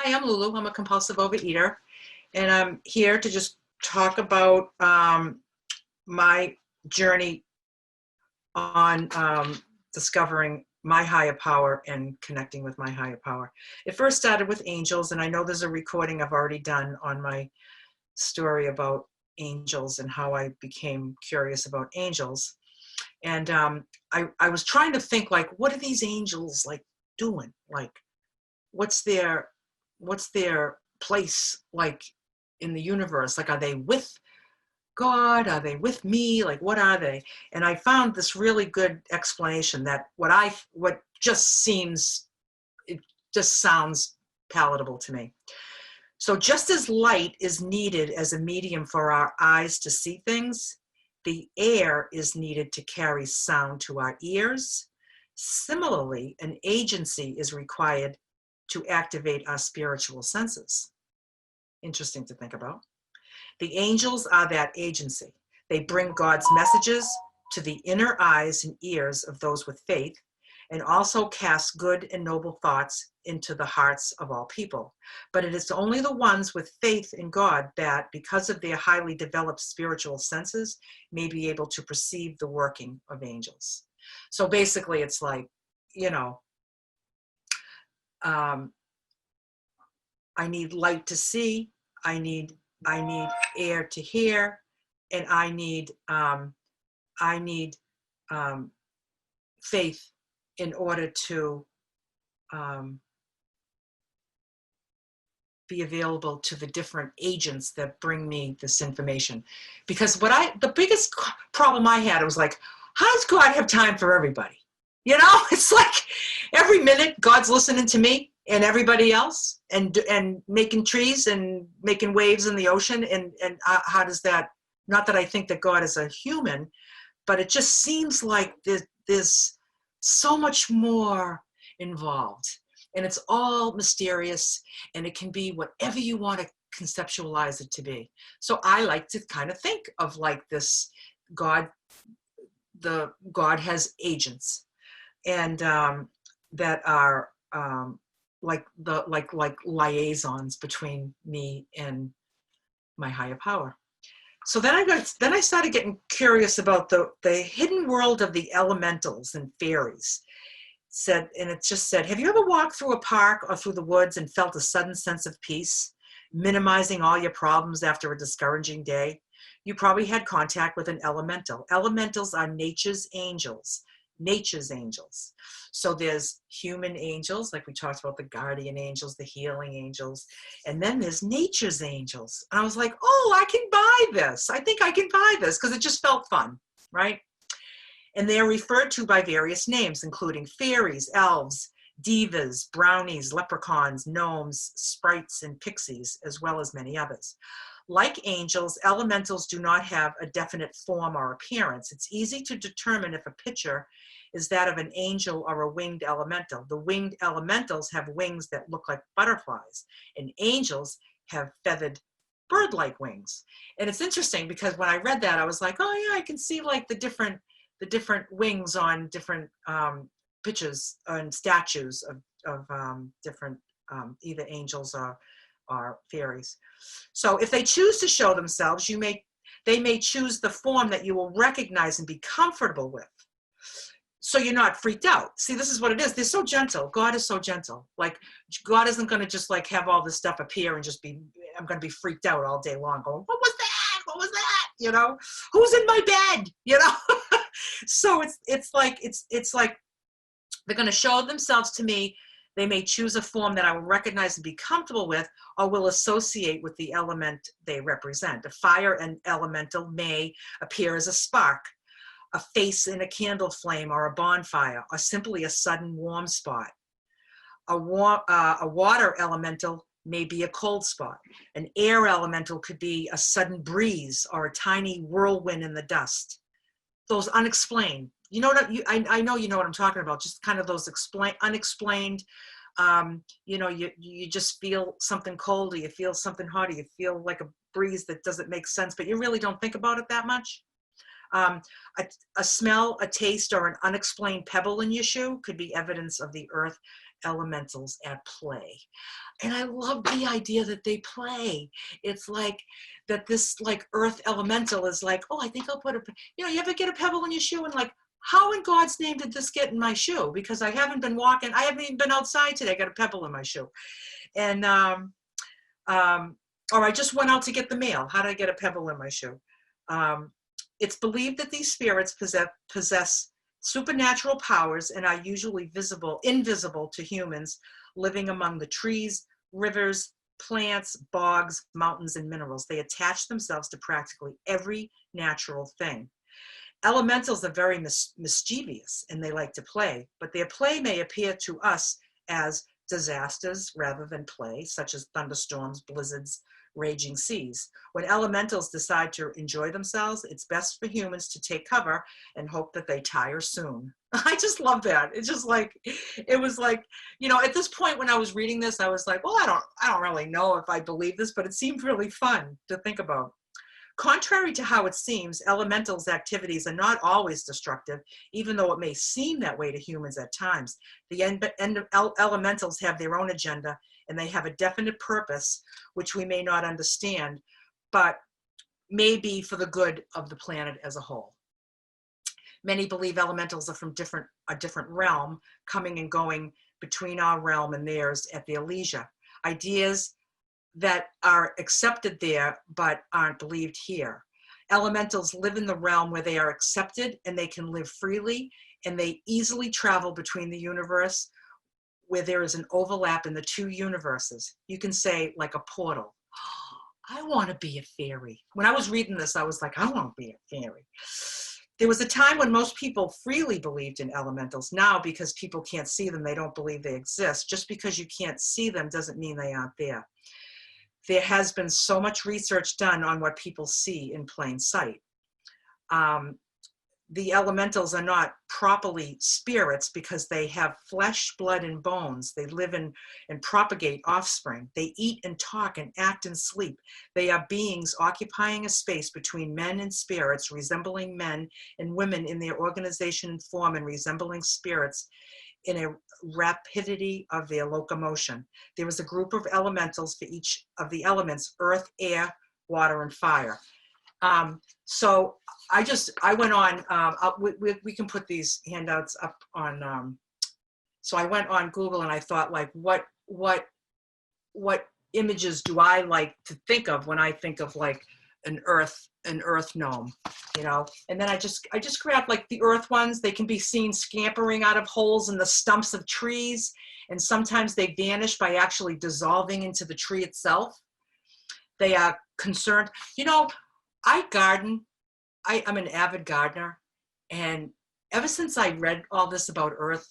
Hi, I'm Lulu. I'm a compulsive overeater, and I'm here to just talk about my journey on discovering my higher power and connecting with my higher power. It first started with angels, and I know there's a recording I've already done on my story about angels and how I became curious about angels. And I was trying to think, like, what are these angels like doing? Like, what's their place like in the universe? Like, are they with God? Are they with me? Like, what are they? And I found this really good explanation that what just seems, it just sounds palatable to me. So just as light is needed as a medium for our eyes to see things, the air is needed to carry sound to our ears. Similarly, an agency is required to activate our spiritual senses. Interesting to think about. The angels are that agency. They bring God's messages to the inner eyes and ears of those with faith, and also cast good and noble thoughts into the hearts of all people. But it is only the ones with faith in God that, because of their highly developed spiritual senses, may be able to perceive the working of angels. So basically, it's like, you know, I need light to see, I need air to hear, and I need faith in order to be available to the different agents that bring me this information. Because the biggest problem I had, was like, how does God have time for everybody? You know, it's like every minute God's listening to me and everybody else, and making trees and making waves in the ocean. And how does that, not that I think that God is a human, but it just seems like there's so much more involved. And it's all mysterious, and it can be whatever you want to conceptualize it to be. So I like to kind of think of like this God has agents, and that are like liaisons between me and my higher power. So then I started getting curious about the hidden world of the elementals and fairies. It just said, have you ever walked through a park or through the woods and felt a sudden sense of peace, minimizing all your problems after a discouraging day? You probably had contact with an elemental. Elementals are nature's angels. Nature's angels. So there's human angels, like we talked about, the guardian angels, the healing angels, and then there's nature's angels. And I was like, oh, I can buy this. I think I can buy this, because it just felt fun, right? And they are referred to by various names, including fairies, elves, divas, brownies, leprechauns, gnomes, sprites, and pixies, as well as many others. Like angels, elementals do not have a definite form or appearance. It's easy to determine if a picture is that of an angel or a winged elemental. The winged elementals have wings that look like butterflies, and angels have feathered bird-like wings. And it's interesting, because when I read that, I was like, oh yeah, I can see like the different wings on different pictures and statues of different either angels or fairies. So if they choose to show themselves, they may choose the form that you will recognize and be comfortable with, so you're not freaked out. See, this is what it is. They're so gentle. God is so gentle. Like, God isn't going to just like have all this stuff appear and just be, I'm going to be freaked out all day long going, what was that? What was that? You know, who's in my bed? You know? So it's like they're going to show themselves to me. They may choose a form that I will recognize and be comfortable with, or will associate with the element they represent. A fire elemental may appear as a spark, a face in a candle flame or a bonfire, or simply a sudden warm spot. A water elemental may be a cold spot. An air elemental could be a sudden breeze or a tiny whirlwind in the dust. Those unexplained. You know what? I know you know what I'm talking about. Just kind of those unexplained. You know, you just feel something cold, or you feel something hot, or you feel like a breeze that doesn't make sense, but you really don't think about it that much. A smell, a taste, or an unexplained pebble in your shoe could be evidence of the earth elementals at play. And I love the idea that they play. It's like that this like earth elemental is like, oh, I think I'll put a, you know, you ever get a pebble in your shoe and like, how in God's name did this get in my shoe? Because I haven't been walking, I haven't even been outside today, I got a pebble in my shoe. And, or I just went out to get the mail. How did I get a pebble in my shoe? It's believed that these spirits possess supernatural powers and are usually invisible to humans living among the trees, rivers, plants, bogs, mountains, and minerals. They attach themselves to practically every natural thing. Elementals are very mischievous and they like to play, but their play may appear to us as disasters rather than play, such as thunderstorms, blizzards, raging seas. When elementals decide to enjoy themselves, it's best for humans to take cover and hope that they tire soon. I just love that. It's just like, it was like, you know, at this point when I was reading this, I was like, well, I don't really know if I believe this, but it seemed really fun to think about. Contrary to how it seems, elementals' activities are not always destructive, even though it may seem that way to humans at times. The elementals have their own agenda, and they have a definite purpose, which we may not understand, but may be for the good of the planet as a whole. Many believe elementals are from a different realm, coming and going between our realm and theirs at their leisure. Ideas that are accepted there but aren't believed here. Elementals live in the realm where they are accepted and they can live freely, and they easily travel between the universe where there is an overlap in the two universes. You can say like a portal. I want to be a fairy. When I was reading this, I was like, I want to be a fairy. There was a time when most people freely believed in elementals. Now, because people can't see them, they don't believe they exist. Just because you can't see them doesn't mean they aren't there. There has been so much research done on what people see in plain sight. The elementals are not properly spirits because they have flesh, blood, and bones. They live and propagate offspring. They eat and talk and act and sleep. They are beings occupying a space between men and spirits, resembling men and women in their organization and form, and resembling spirits in a rapidity of their locomotion. There is a group of elementals for each of the elements: earth, air, water, and fire. So I went on, we can put these handouts up on, so I went on Google and I thought, like, what images do I like to think of when I think of like an earth gnome, you know? And then I just grabbed like the earth ones. They can be seen scampering out of holes in the stumps of trees, and sometimes they vanish by actually dissolving into the tree itself. They are concerned, you know, I garden. I'm an avid gardener, and ever since I read all this about earth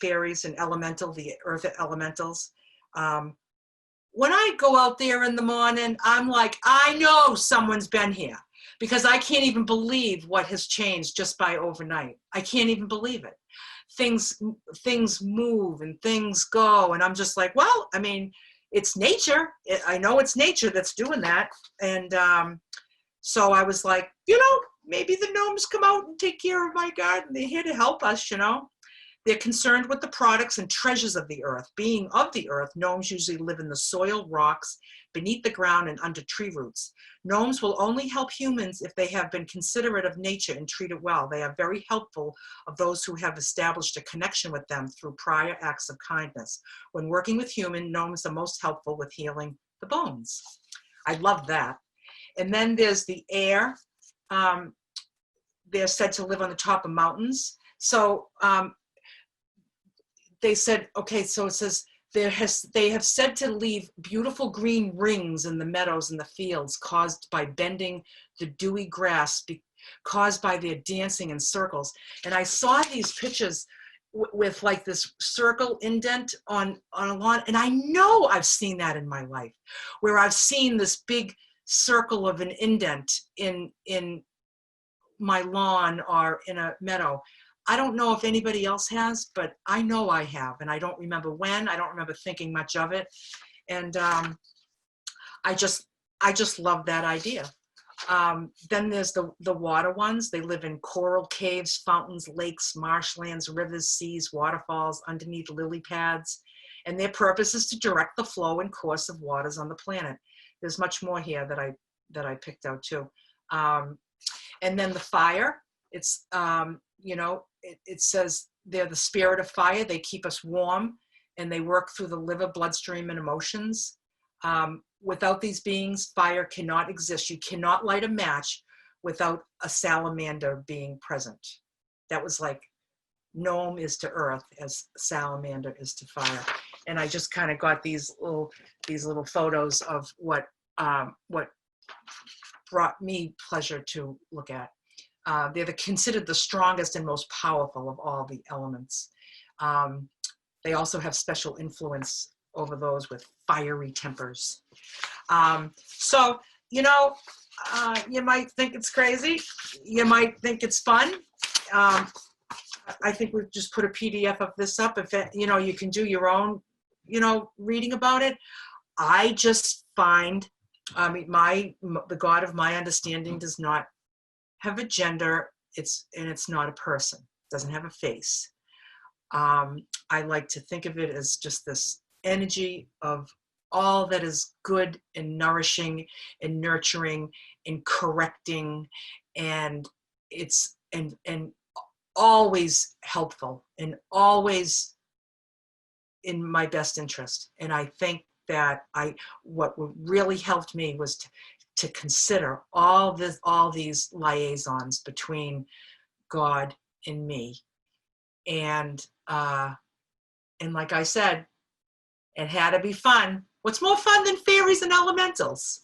fairies and the earth elementals, when I go out there in the morning, I'm like, I know someone's been here, because I can't even believe what has changed just by overnight. I can't even believe it. Things move and things go, and I'm just like, well, I mean, it's nature. I know it's nature that's doing that. And so I was like, you know, maybe the gnomes come out and take care of my garden. They're here to help us, you know. They're concerned with the products and treasures of the earth. Being of the earth, gnomes usually live in the soil, rocks, beneath the ground, and under tree roots. Gnomes will only help humans if they have been considerate of nature and treat it well. They are very helpful of those who have established a connection with them through prior acts of kindness. When working with human, gnomes are most helpful with healing the bones. I love that. And then there's the air. They're said to live on the top of mountains. So they said, okay, so it says, they have said to leave beautiful green rings in the meadows and the fields caused by bending the dewy grass, caused by their dancing in circles. And I saw these pictures with like this circle indent on a lawn. And I know I've seen that in my life, where I've seen this big circle of an indent in my lawn or in a meadow. I don't know if anybody else has, but I know I have, and I don't remember when. I don't remember thinking much of it, and I just love that idea. Then there's the water ones. They live in coral caves, fountains, lakes, marshlands, rivers, seas, waterfalls, underneath lily pads. And their purpose is to direct the flow and course of waters on the planet. There's much more here that I picked out too. And then the fire, it's, it says they're the spirit of fire. They keep us warm and they work through the liver, bloodstream, and emotions. Without these beings, fire cannot exist. You cannot light a match without a salamander being present. That was like gnome is to earth as salamander is to fire. And I just kind of got these little photos of what brought me pleasure to look at. They're considered the strongest and most powerful of all the elements. They also have special influence over those with fiery tempers. So, you might think it's crazy. You might think it's fun. I think we've just put a PDF of this up. If you can do your own, reading about it. I just find, the God of my understanding does not have a gender. It's not a person. It doesn't have a face. I like to think of it as just this energy of all that is good and nourishing and nurturing and correcting, and it's and always helpful and always in my best interest. And I think that what really helped me was to consider all these liaisons between God and me. And like I said, it had to be fun. What's more fun than fairies and elementals?